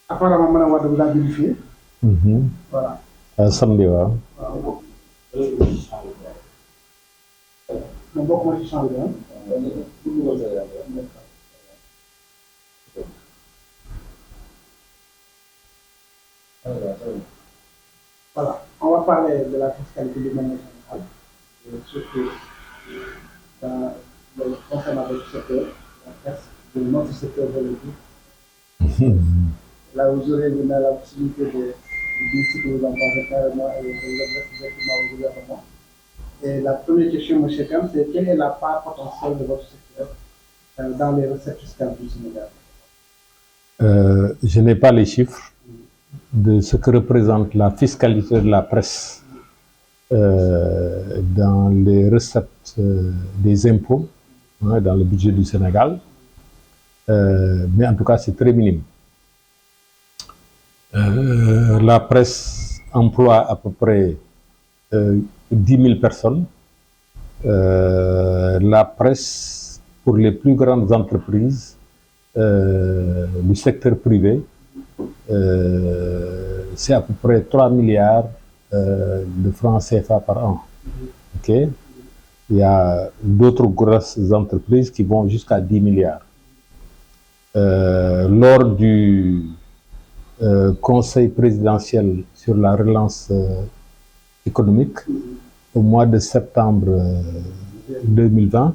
apparemment Mme Wade vous a vérifié. Voilà. Samedi waaw. moom bokk na ci chambre bi voilà, on va parler de la fiscalité de manière générale, surtout concernant votre secteur, la presse, de notre secteur politique. Là, vous aurez la possibilité de dire ce que vous en pensez carrément et de l'exercer directement au gouvernement. Et la première question, M. Kam, c'est quelle est la part potentielle de votre secteur dans les recettes fiscales du Sénégal? Je n'ai pas les chiffres de ce que représente la fiscalité de la presse dans les recettes des impôts, dans le budget du Sénégal, mais en tout cas c'est très minime. La presse emploie à peu près 10 000 personnes. La presse, pour les plus grandes entreprises du secteur privé, c'est à peu près 3 milliards de francs CFA par an. Okay? Il y a d'autres grosses entreprises qui vont jusqu'à 10 milliards. Lors du Conseil présidentiel sur la relance économique, au mois de septembre 2020,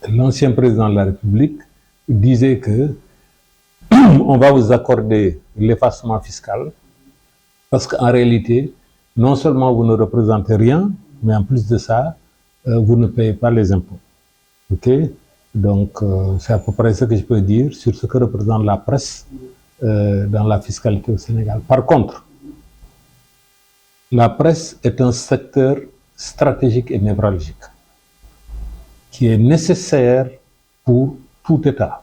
l'ancien président de la République disait que on va vous accorder l'effacement fiscal parce qu'en réalité, non seulement vous ne représentez rien, mais en plus de ça, vous ne payez pas les impôts. Ok? Donc, c'est à peu près ce que je peux dire sur ce que représente la presse dans la fiscalité au Sénégal. Par contre, la presse est un secteur stratégique et névralgique qui est nécessaire pour tout État,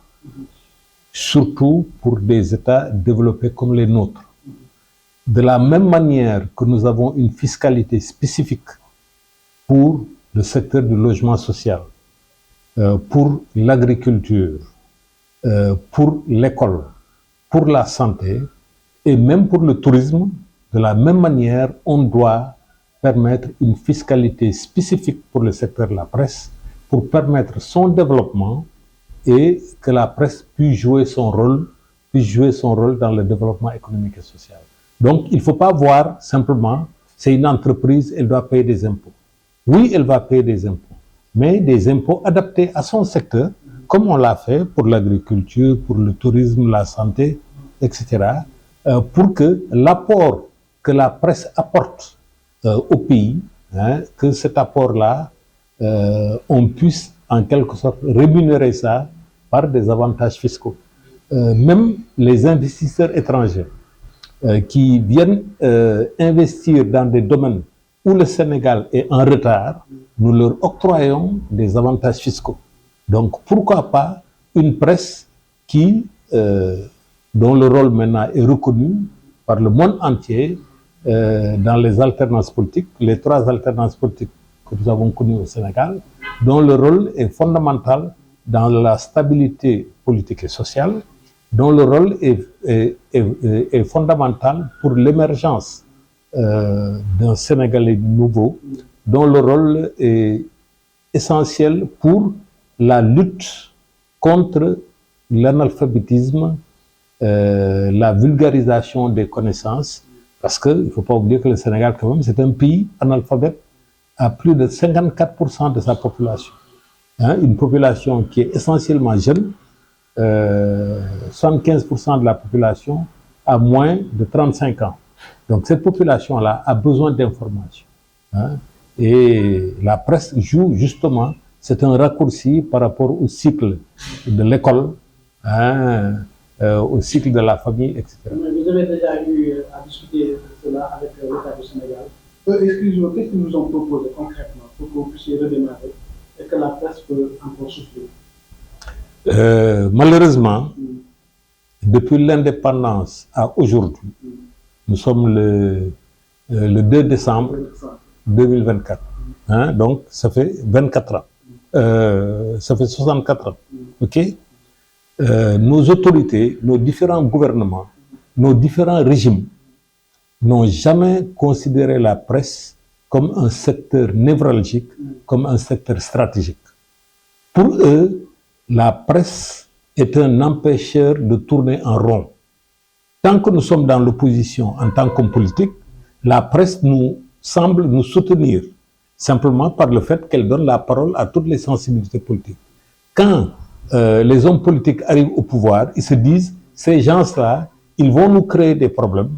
surtout pour des États développés comme les nôtres. De la même manière que nous avons une fiscalité spécifique pour le secteur du logement social, pour l'agriculture, pour l'école, pour la santé et même pour le tourisme, de la même manière, on doit permettre une fiscalité spécifique pour le secteur de la presse pour permettre son développement et que la presse puisse jouer son rôle dans le développement économique et social. Donc, il ne faut pas voir simplement, c'est une entreprise, elle doit payer des impôts. Oui, elle va payer des impôts, mais des impôts adaptés à son secteur, comme on l'a fait pour l'agriculture, pour le tourisme, la santé, etc., pour que l'apport que la presse apporte au pays, que cet apport-là, on puisse en quelque sorte rémunérer ça par des avantages fiscaux. Même les investisseurs étrangers qui viennent investir dans des domaines où le Sénégal est en retard, nous leur octroyons des avantages fiscaux. Donc pourquoi pas une presse qui, dont le rôle maintenant est reconnu par le monde entier dans les alternances politiques, les 3 alternances politiques que nous avons connues au Sénégal, dont le rôle est fondamental dans la stabilité politique et sociale, dont le rôle est fondamental pour l'émergence d'un Sénégalais nouveau, dont le rôle est essentiel pour la lutte contre l'analphabétisme, la vulgarisation des connaissances, parce qu'il ne faut pas oublier que le Sénégal, quand même, c'est un pays analphabète à plus de 54% de sa population. Une population qui est essentiellement jeune, 75% de la population a moins de 35 ans. Donc cette population-là a besoin d'informations. Et la presse joue justement, c'est un raccourci par rapport au cycle de l'école, au cycle de la famille, etc. Vous avez déjà eu à discuter de cela avec l'État du Sénégal. Excusez-moi, qu'est-ce qu'ils nous ont proposé concrètement pour que vous puissiez redémarrer et que la presse peut encore souffler? Malheureusement, depuis l'indépendance à aujourd'hui, nous sommes le 2 décembre 2024. Donc, ça fait 24 ans. Ça fait 64 ans. OK? Nos autorités, nos différents gouvernements nos différents régimes n'ont jamais considéré la presse comme un secteur névralgique, comme un secteur stratégique. Pour eux, la presse est un empêcheur de tourner en rond. Tant que nous sommes dans l'opposition en tant qu'homme politique, la presse nous semble nous soutenir, simplement par le fait qu'elle donne la parole à toutes les sensibilités politiques. Quand les hommes politiques arrivent au pouvoir, ils se disent, ces gens-là, ils vont nous créer des problèmes,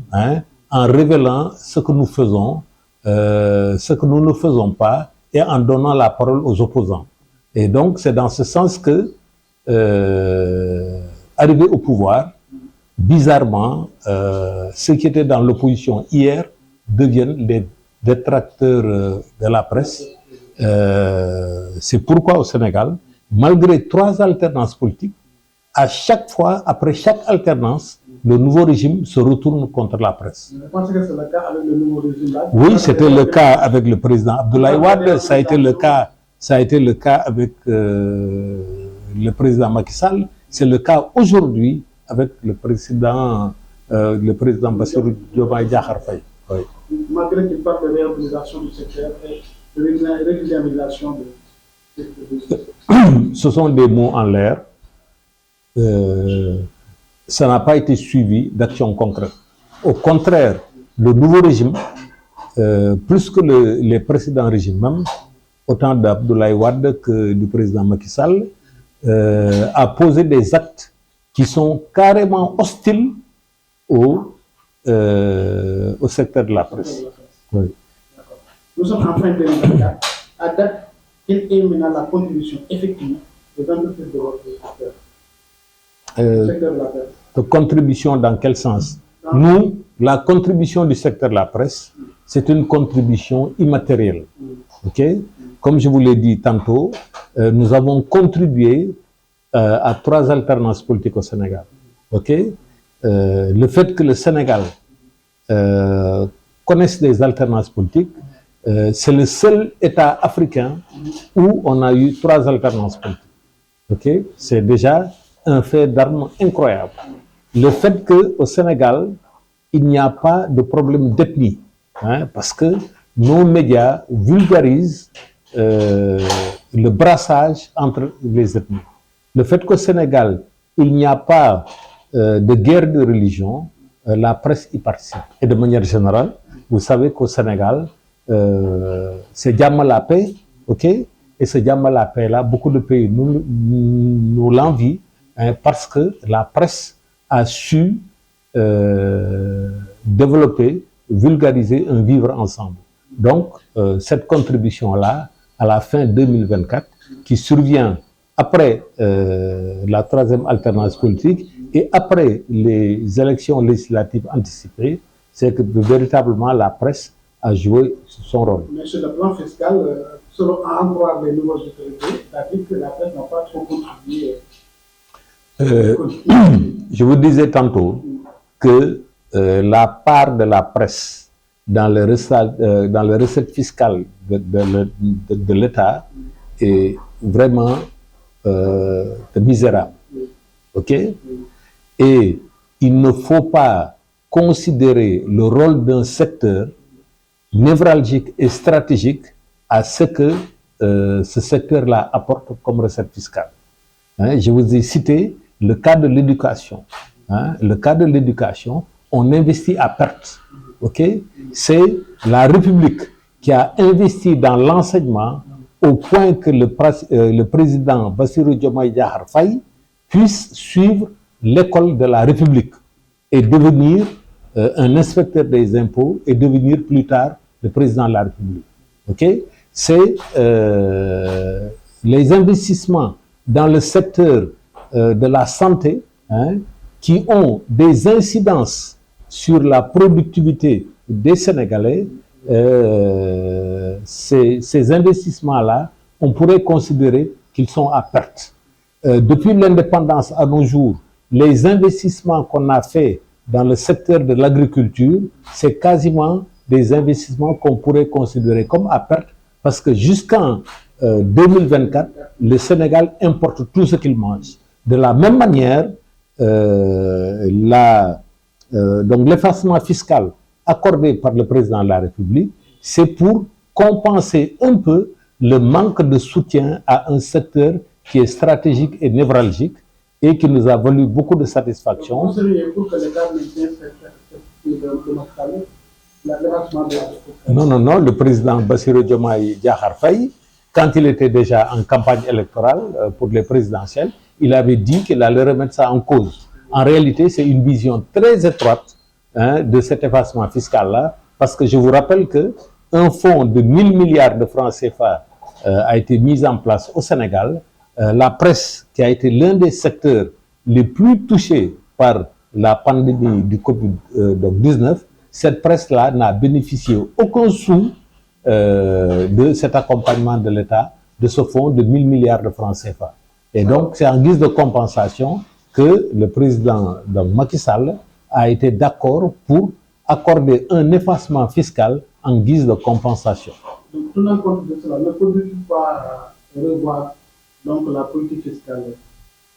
en révélant ce que nous faisons, ce que nous ne faisons pas, et en donnant la parole aux opposants. Et donc, c'est dans ce sens que, arrivé au pouvoir, bizarrement, ceux qui étaient dans l'opposition hier deviennent les détracteurs de la presse. C'est pourquoi au Sénégal, malgré 3 alternances politiques, à chaque fois, après chaque alternance, le nouveau régime se retourne contre la presse. Vous pensez que c'est le cas avec le nouveau régime-là? Oui, c'était le cas avec le président Abdoulaye Wade, ça a été le cas avec le président Macky Sall, c'est le cas aujourd'hui avec le président Bassirou Diomaye Diakhar Faye. Oui. Malgré qu'il parle de réorganisation du secteur et de régularisation de ce sont des mots en l'air. Ça n'a pas été suivi d'actions concrètes. Au contraire, le nouveau régime, plus que les précédents régimes, même autant d'Abdoulaye Wade que du président Macky Sall, a posé des actes qui sont carrément hostiles au secteur de la presse. Oui. Nous sommes en fin 2024. À date, quelle est maintenant la contribution effective des entreprises de votre secteur de la presse? De contribution dans quel sens? Nous, la contribution du secteur de la presse, c'est une contribution immatérielle. Okay? Comme je vous l'ai dit tantôt, nous avons contribué à 3 alternances politiques au Sénégal. Okay? Le fait que le Sénégal connaisse des alternances politiques, c'est le seul État africain où on a eu 3 alternances politiques. Okay? C'est déjà un fait d'armes incroyable. Le fait qu'au Sénégal, il n'y a pas de problème d'ethnie, parce que nos médias vulgarisent le brassage entre les ethnies. Le fait qu'au Sénégal, il n'y a pas de guerre de religion, la presse y participe. Et de manière générale, vous savez qu'au Sénégal, c'est Djamma la paix, ok? Et ce Djamma la paix-là, beaucoup de pays nous l'envient, parce que la presse a su développer, vulgariser un vivre ensemble. Donc, cette contribution-là, à la fin 2024, qui survient après la 3e alternance politique et après les élections législatives anticipées, c'est que véritablement la presse a joué son rôle. Mais sur le plan fiscal, selon en croire les nouveaux autorités, c'est-à-dire que la presse n'a pas trop contribué. Je vous disais tantôt que la part de la presse dans les recettes fiscales de l'État est vraiment misérable. Ok? Et il ne faut pas considérer le rôle d'un secteur névralgique et stratégique à ce que ce secteur-là apporte comme recette fiscale. Je vous ai cité le cas de l'éducation. Le cas de l'éducation, on investit à perte. Okay? C'est la République qui a investi dans l'enseignement au point que le président Bassirou Diomaye Diakhar Faye puisse suivre l'école de la République et devenir un inspecteur des impôts et devenir plus tard le président de la République. Okay? C'est les investissements dans le secteur de la santé qui ont des incidences sur la productivité des Sénégalais. Ces investissements-là, on pourrait considérer qu'ils sont à perte. Depuis l'indépendance à nos jours, les investissements qu'on a faits dans le secteur de l'agriculture, c'est quasiment des investissements qu'on pourrait considérer comme à perte, parce que jusqu'en 2024, le Sénégal importe tout ce qu'il mange. De la même manière, Donc l'effacement fiscal accordé par le président de la République, c'est pour compenser un peu le manque de soutien à un secteur qui est stratégique et névralgique et qui nous a valu beaucoup de satisfaction. Non, le président Bassirou Diomaye Diakhar Faye, quand il était déjà en campagne électorale pour les présidentielles, il avait dit qu'il allait remettre ça en cause. En réalité, c'est une vision très étroite de cet effacement fiscal-là, parce que je vous rappelle qu'un fonds de 1000 milliards de francs CFA a été mis en place au Sénégal. La presse, qui a été l'un des secteurs les plus touchés par la pandémie du Covid-19, cette presse-là n'a bénéficié aucun sou de cet accompagnement de l'État, de ce fonds de 1000 milliards de francs CFA. Et donc, c'est en guise de compensation que le président Macky Sall a été d'accord pour accorder un effacement fiscal en guise de compensation. Donc, tenant compte de cela, ne peut-il pas revoir donc, la politique fiscale?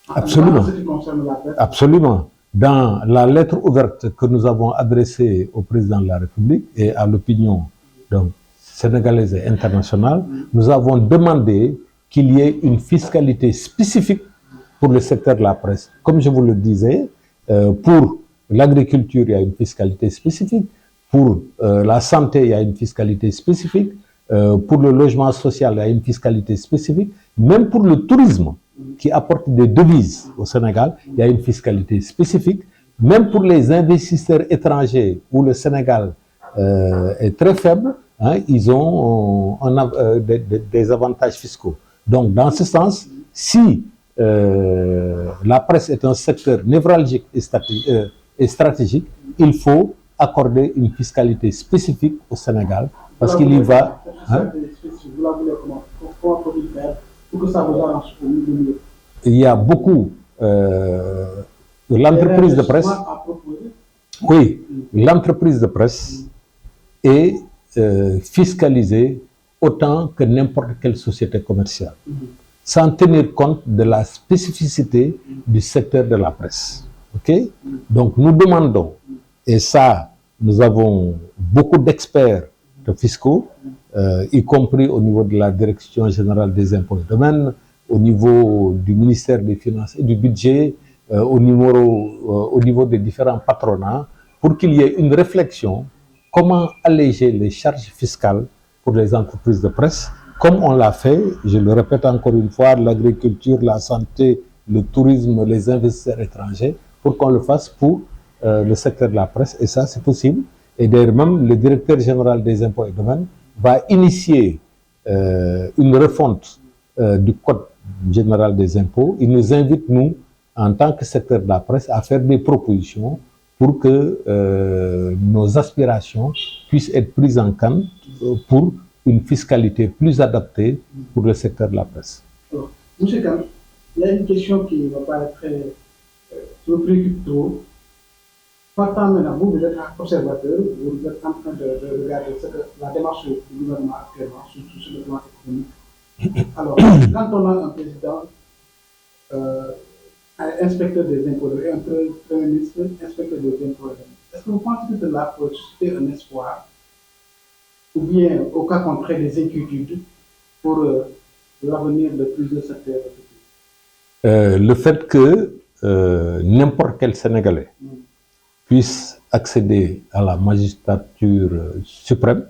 Absolument. En ce qui concerne la presse? Absolument. Dans la lettre ouverte que nous avons adressée au président de la République et à l'opinion sénégalaise et internationale, nous avons demandé qu'il y ait une fiscalité spécifique pour le secteur de la presse. Comme je vous le disais, pour l'agriculture, il y a une fiscalité spécifique. Pour la santé, il y a une fiscalité spécifique. Pour le logement social, il y a une fiscalité spécifique. Même pour le tourisme, qui apporte des devises au Sénégal, il y a une fiscalité spécifique. Même pour les investisseurs étrangers, où le Sénégal est très faible, ils ont des avantages fiscaux. Donc, dans ce sens, si la presse est un secteur névralgique et stratégique, il faut accorder une fiscalité spécifique au Sénégal, parce qu'il y va... Vous la voulez comment? Comment faut-il faire pour que ça vous arrange au mieux? Il y a beaucoup... l'entreprise de presse... Oui, l'entreprise de presse est fiscalisée autant que n'importe quelle société commerciale, sans tenir compte de la spécificité du secteur de la presse. Okay? Donc nous demandons, et ça, nous avons beaucoup d'experts fiscaux, y compris au niveau de la Direction générale des impôts et domaines, au niveau du ministère des Finances et du Budget, au niveau des différents patronats, pour qu'il y ait une réflexion comment alléger les charges fiscales pour les entreprises de presse, comme on l'a fait, je le répète encore une fois, l'agriculture, la santé, le tourisme, les investisseurs étrangers, pour qu'on le fasse pour le secteur de la presse, et ça c'est possible. Et d'ailleurs même le directeur général des impôts et domaines va initier une refonte du code général des impôts. Il nous invite, nous, en tant que secteur de la presse, à faire des propositions pour que nos aspirations puissent être prises en compte pour une fiscalité plus adaptée pour le secteur de la presse. Alors, Monsieur Kane, il y a une question qui ne va pas être très préoccupante trop. Partant maintenant, vous êtes un observateur, vous êtes en train de regarder la démarche du gouvernement actuellement, surtout sur le plan économique. Alors, quand on a un président inspecteur des impôts et un premier ministre inspecteur des impôts, est-ce que vous pensez que cela peut susciter un espoir ou bien, au cas contraire, des inquiétudes pour l'avenir de plusieurs secteurs? Le fait que n'importe quel Sénégalais puisse accéder à la magistrature suprême,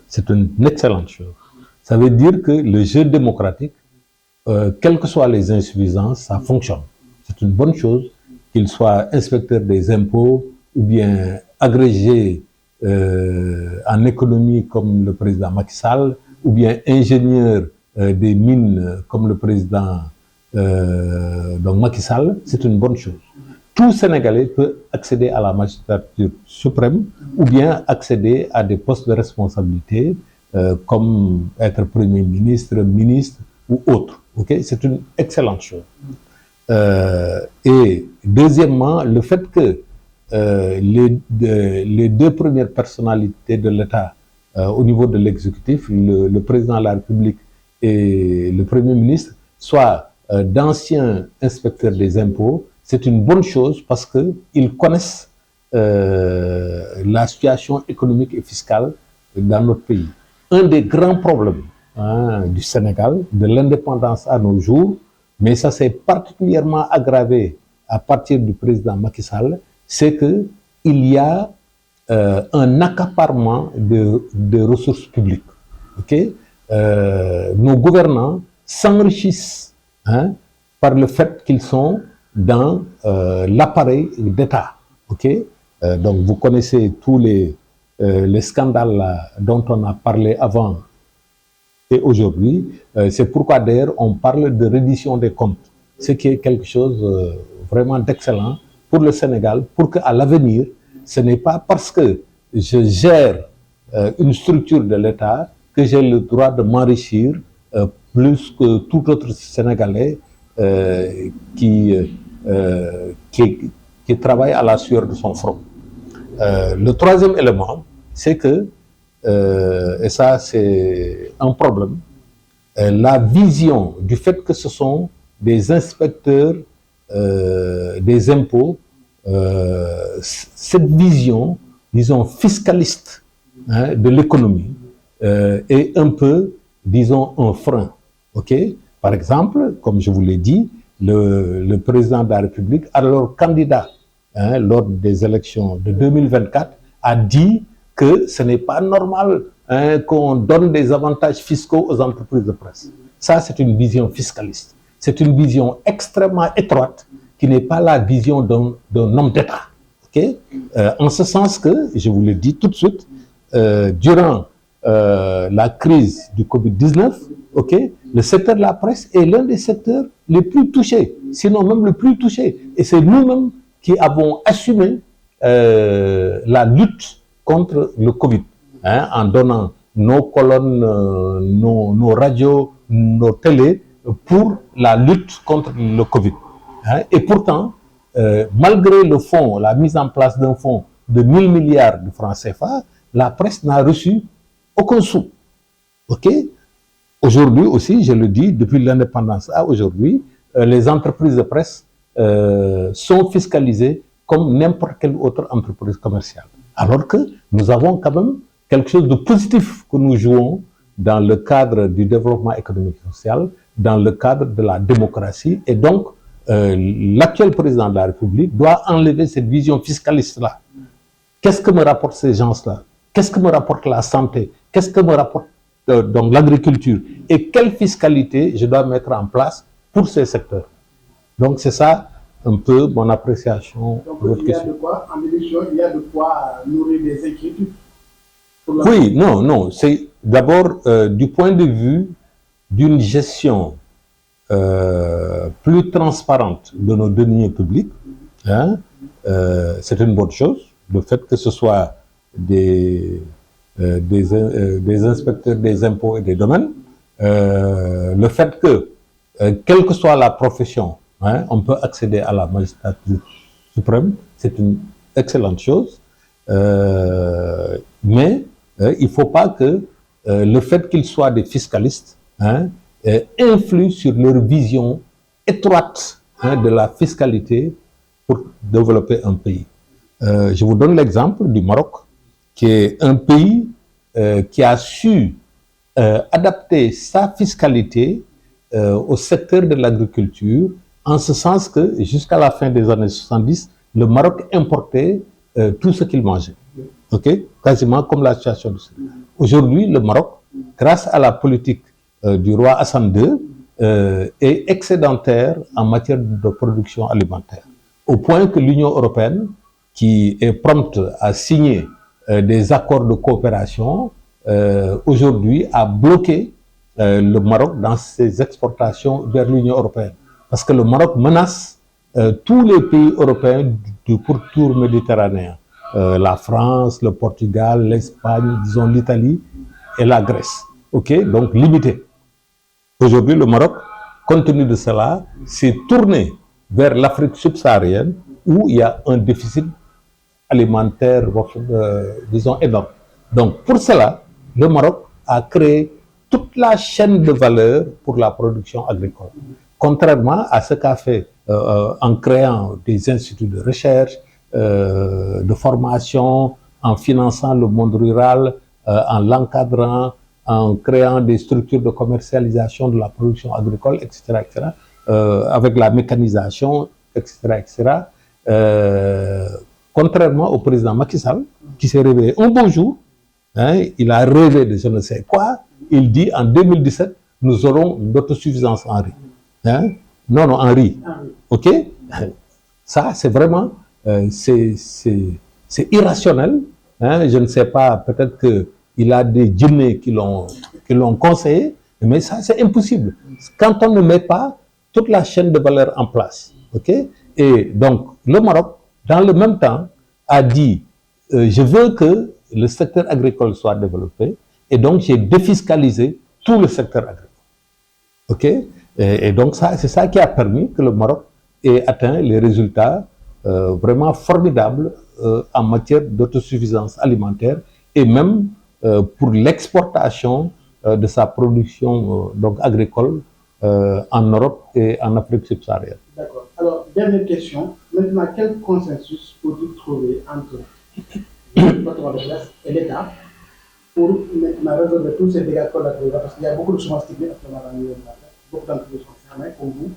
c'est une excellente chose. Ça veut dire que le jeu démocratique, quelles que soient les insuffisances, ça fonctionne. C'est une bonne chose qu'il soit inspecteur des impôts ou bien agrégé en économie comme le président Macky Sall, ou bien ingénieur des mines comme le président Macky Sall, c'est une bonne chose. Tout Sénégalais peut accéder à la magistrature suprême ou bien accéder à des postes de responsabilité comme être Premier ministre, ministre ou autre. Okay? C'est une excellente chose. Et deuxièmement, le fait que les deux premières personnalités de l'État au niveau de l'exécutif, le président de la République et le Premier ministre, soient d'anciens inspecteurs des impôts, c'est une bonne chose parce qu'ils connaissent la situation économique et fiscale dans notre pays. Un des grands problèmes du Sénégal, de l'indépendance à nos jours, mais ça s'est particulièrement aggravé à partir du président Macky Sall, c'est qu'il y a un accaparement de ressources publiques. Okay? Nos gouvernants s'enrichissent par le fait qu'ils sont dans l'appareil d'État. Okay? Donc vous connaissez tous les scandales là, dont on a parlé avant et aujourd'hui. C'est pourquoi d'ailleurs on parle de reddition des comptes, ce qui est quelque chose vraiment d'excellent pour le Sénégal, pour qu'à l'avenir, ce n'est pas parce que je gère une structure de l'État que j'ai le droit de m'enrichir plus que tout autre Sénégalais qui travaille à la sueur de son front. Le troisième élément, c'est que, et ça c'est un problème, la vision du fait que ce sont des inspecteurs des impôts, cette vision, disons, fiscaliste de l'économie est un peu, disons, un frein. Okay? Par exemple, comme je vous l'ai dit, le président de la République, alors candidat lors des élections de 2024, a dit que ce n'est pas normal qu'on donne des avantages fiscaux aux entreprises de presse. Ça, c'est une vision fiscaliste. C'est une vision extrêmement étroite qui n'est pas la vision d'un homme d'État. Okay? En ce sens que, je vous le dis tout de suite, durant la crise du Covid-19, okay, le secteur de la presse est l'un des secteurs les plus touchés, sinon même le plus touché. Et c'est nous-mêmes qui avons assumé la lutte contre le Covid, en donnant nos colonnes, nos radios, nos télés, pour la lutte contre le Covid. Et pourtant, malgré le fonds, la mise en place d'un fonds de 1000 milliards de francs CFA, la presse n'a reçu aucun sou. Okay? Aujourd'hui aussi, je le dis, depuis l'indépendance à aujourd'hui, les entreprises de presse sont fiscalisées comme n'importe quelle autre entreprise commerciale. Alors que nous avons quand même quelque chose de positif que nous jouons dans le cadre du développement économique et social, dans le cadre de la démocratie. Et donc, l'actuel président de la République doit enlever cette vision fiscaliste-là. Qu'est-ce que me rapportent ces gens-là? Qu'est-ce que me rapporte la santé? Qu'est-ce que me rapporte donc l'agriculture? Et quelle fiscalité je dois mettre en place pour ces secteurs? Donc, c'est ça un peu mon appréciation de votre question. De quoi, en élection, il y a de quoi nourrir des inquiétudes. Oui, non, c'est d'abord du point de vue d'une gestion plus transparente de nos deniers publics. C'est une bonne chose. Le fait que ce soit des inspecteurs des impôts et des domaines, le fait que, quelle que soit la profession, on peut accéder à la magistrature suprême, c'est une excellente chose. Mais il ne faut pas que le fait qu'ils soient des fiscalistes influe sur leur vision étroite de la fiscalité pour développer un pays. Je vous donne l'exemple du Maroc, qui est un pays qui a su adapter sa fiscalité au secteur de l'agriculture, en ce sens que jusqu'à la fin des années 70, le Maroc importait tout ce qu'il mangeait. Okay? Quasiment comme la situation du Sénégal. Aujourd'hui, le Maroc, grâce à la politique du roi Hassan II, est excédentaire en matière de production alimentaire. Au point que l'Union européenne, qui est prompte à signer des accords de coopération, aujourd'hui a bloqué le Maroc dans ses exportations vers l'Union européenne. Parce que le Maroc menace tous les pays européens du pourtour méditerranéen. La France, le Portugal, l'Espagne, disons l'Italie et la Grèce. Okay? Donc limité. Aujourd'hui, le Maroc, compte tenu de cela, s'est tourné vers l'Afrique subsaharienne où il y a un déficit alimentaire, disons, énorme. Donc pour cela, le Maroc a créé toute la chaîne de valeur pour la production agricole. Contrairement à ce qu'a fait en créant des instituts de recherche, de formation, en finançant le monde rural, en l'encadrant, en créant des structures de commercialisation de la production agricole, etc., avec la mécanisation, etc., contrairement au président Macky Sall, qui s'est réveillé un beau jour, hein, il a rêvé de je ne sais quoi, il dit en 2017, nous aurons l'autosuffisance en riz. Hein? Non, en riz. OK? Ça, c'est vraiment, c'est irrationnel. Hein? Je ne sais pas, peut-être qu'il a des djinns qui l'ont conseillé, mais ça, c'est impossible. Quand on ne met pas toute la chaîne de valeur en place. OK? Et donc, le Maroc, dans le même temps, a dit, je veux que le secteur agricole soit développé, et donc j'ai défiscalisé tout le secteur agricole. OK? Et donc, c'est ça qui a permis que le Maroc ait atteint les résultats vraiment formidables en matière d'autosuffisance alimentaire et même pour l'exportation de sa production donc agricole en Europe et en Afrique subsaharienne. D'accord. Alors, dernière question. Maintenant, quel consensus faut-il trouver entre le patron de presse et l'État pour maintenant résoudre tous ces dégâts collatéraux? Parce qu'il y a beaucoup de chômage technique actuellement dans le milieu de la presse, beaucoup d'entreprises sont fermées comme vous.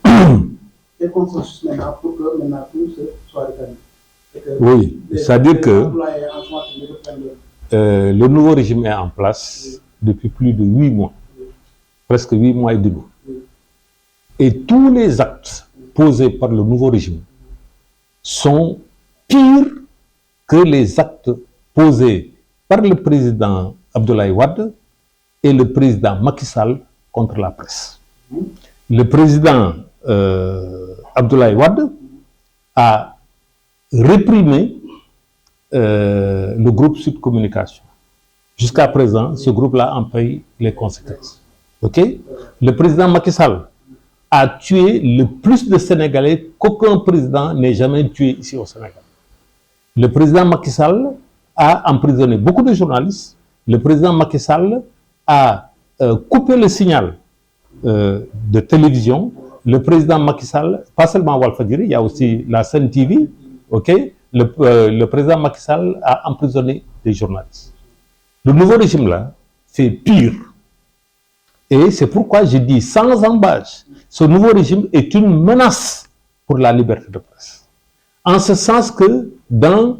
Quel consensus maintenant pour que maintenant tout soit rétabli? Oui, c'est-à-dire que le nouveau régime est en place depuis plus de 8 mois, presque 8 mois et demi. Et tous les actes posés par le nouveau régime sont pires que les actes posés par le président Abdoulaye Wade et le président Macky Sall contre la presse. Le président Abdoulaye Wade a réprimé le groupe Sud Communication. Jusqu'à présent, ce groupe-là en paye les conséquences. Okay? Le président Macky Sall a tué le plus de Sénégalais qu'aucun président n'ait jamais tué ici au Sénégal. Le président Macky Sall a emprisonné beaucoup de journalistes. Le président Macky Sall a coupé le signal de télévision. Le président Macky Sall, pas seulement Walfadjri, il y a aussi la Sen TV, okay? Le président Macky Sall a emprisonné des journalistes. Le nouveau régime-là fait pire. Et c'est pourquoi je dis sans embâche, ce nouveau régime est une menace pour la liberté de presse. En ce sens que dans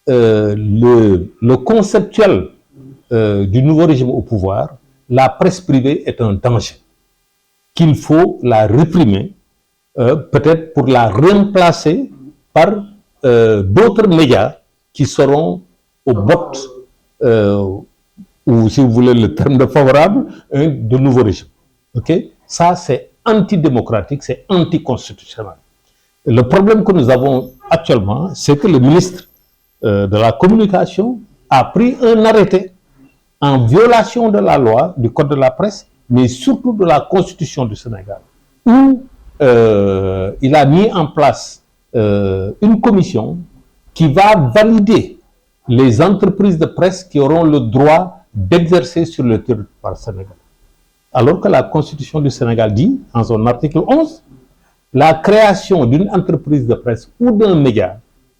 le conceptuel du nouveau régime au pouvoir, la presse privée est un danger, qu'il faut la réprimer, peut-être pour la remplacer par d'autres médias qui seront au bottes, ou si vous voulez le terme de favorable, de nouveau régime. Okay? Ça, c'est antidémocratique, c'est anticonstitutionnel. Le problème que nous avons actuellement, c'est que le ministre de la Communication a pris un arrêté en violation de la loi, du Code de la presse, mais surtout de la Constitution du Sénégal, où il a mis en place une commission qui va valider les entreprises de presse qui auront le droit d'exercer sur le territoire sénégalais. Alors que la Constitution du Sénégal dit, en son article 11, la création d'une entreprise de presse ou d'un média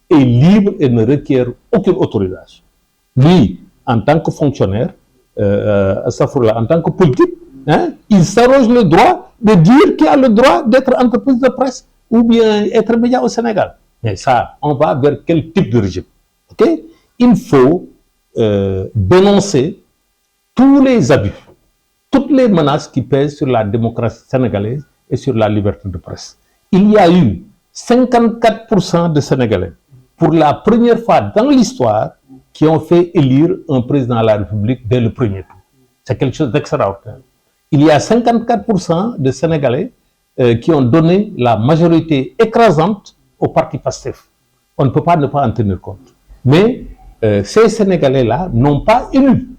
est libre et ne requiert aucune autorisation. Lui, en tant que fonctionnaire, en tant que politique, hein, il s'arroge le droit de dire qu'il a le droit d'être entreprise de presse ou bien être média au Sénégal. Mais ça, on va vers quel type de régime? Okay? Il faut dénoncer tous les abus, toutes les menaces qui pèsent sur la démocratie sénégalaise et sur la liberté de presse. Il y a eu 54% de Sénégalais, pour la première fois dans l'histoire, qui ont fait élire un président de la République dès le premier tour. C'est quelque chose d'extraordinaire. Il y a 54% de Sénégalais qui ont donné la majorité écrasante au parti PASTEF. On ne peut pas ne pas en tenir compte. Mais ces Sénégalais-là n'ont pas élu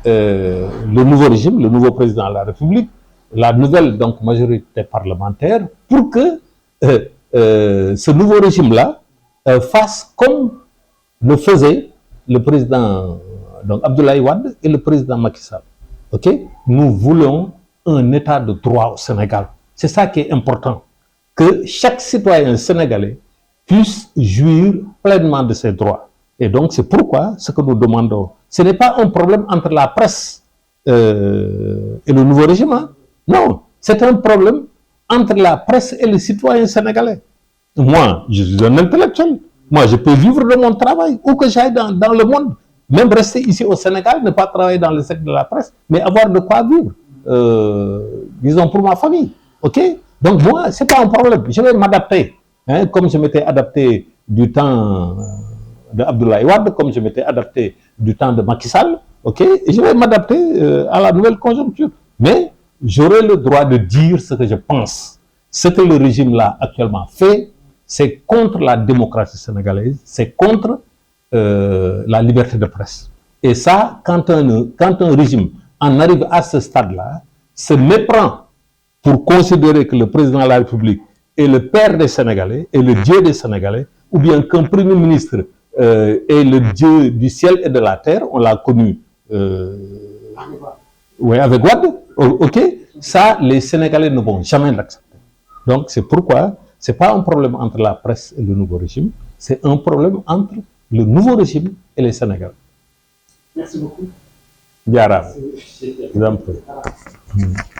le nouveau régime, le nouveau président de la République, la nouvelle donc majorité parlementaire, pour que ce nouveau régime-là fasse comme le faisait le président donc Abdoulaye Wade et le président Macky Sall. Okay? Nous voulons un état de droit au Sénégal. C'est ça qui est important. Que chaque citoyen sénégalais puisse jouir pleinement de ses droits. Et donc, c'est pourquoi ce que nous demandons, ce n'est pas un problème entre la presse et le nouveau régime. Hein. Non, c'est un problème entre la presse et les citoyens sénégalais. Moi, je suis un intellectuel. Moi, je peux vivre de mon travail, où que j'aille dans le monde. Même rester ici au Sénégal, ne pas travailler dans le secteur de la presse, mais avoir de quoi vivre, disons, pour ma famille. OK? Donc, moi, ce n'est pas un problème. Je vais m'adapter. Hein, comme je m'étais adapté du temps de Abdoulaye Wade, comme je m'étais adapté du temps de Macky Sall. OK? Et je vais m'adapter à la nouvelle conjoncture. Mais j'aurai le droit de dire ce que je pense. Ce que le régime-là actuellement fait, c'est contre la démocratie sénégalaise, c'est contre la liberté de presse. Et ça, quand un régime en arrive à ce stade-là, se méprend pour considérer que le président de la République est le père des Sénégalais, est le Dieu des Sénégalais, ou bien qu'un Premier ministre est le Dieu du ciel et de la terre, on l'a connu oui, avec Wade, ok, ça, les Sénégalais ne vont jamais l'accepter. Donc, c'est pourquoi ce n'est pas un problème entre la presse et le nouveau régime, c'est un problème entre le nouveau régime et les Sénégalais. Merci beaucoup. Diarra.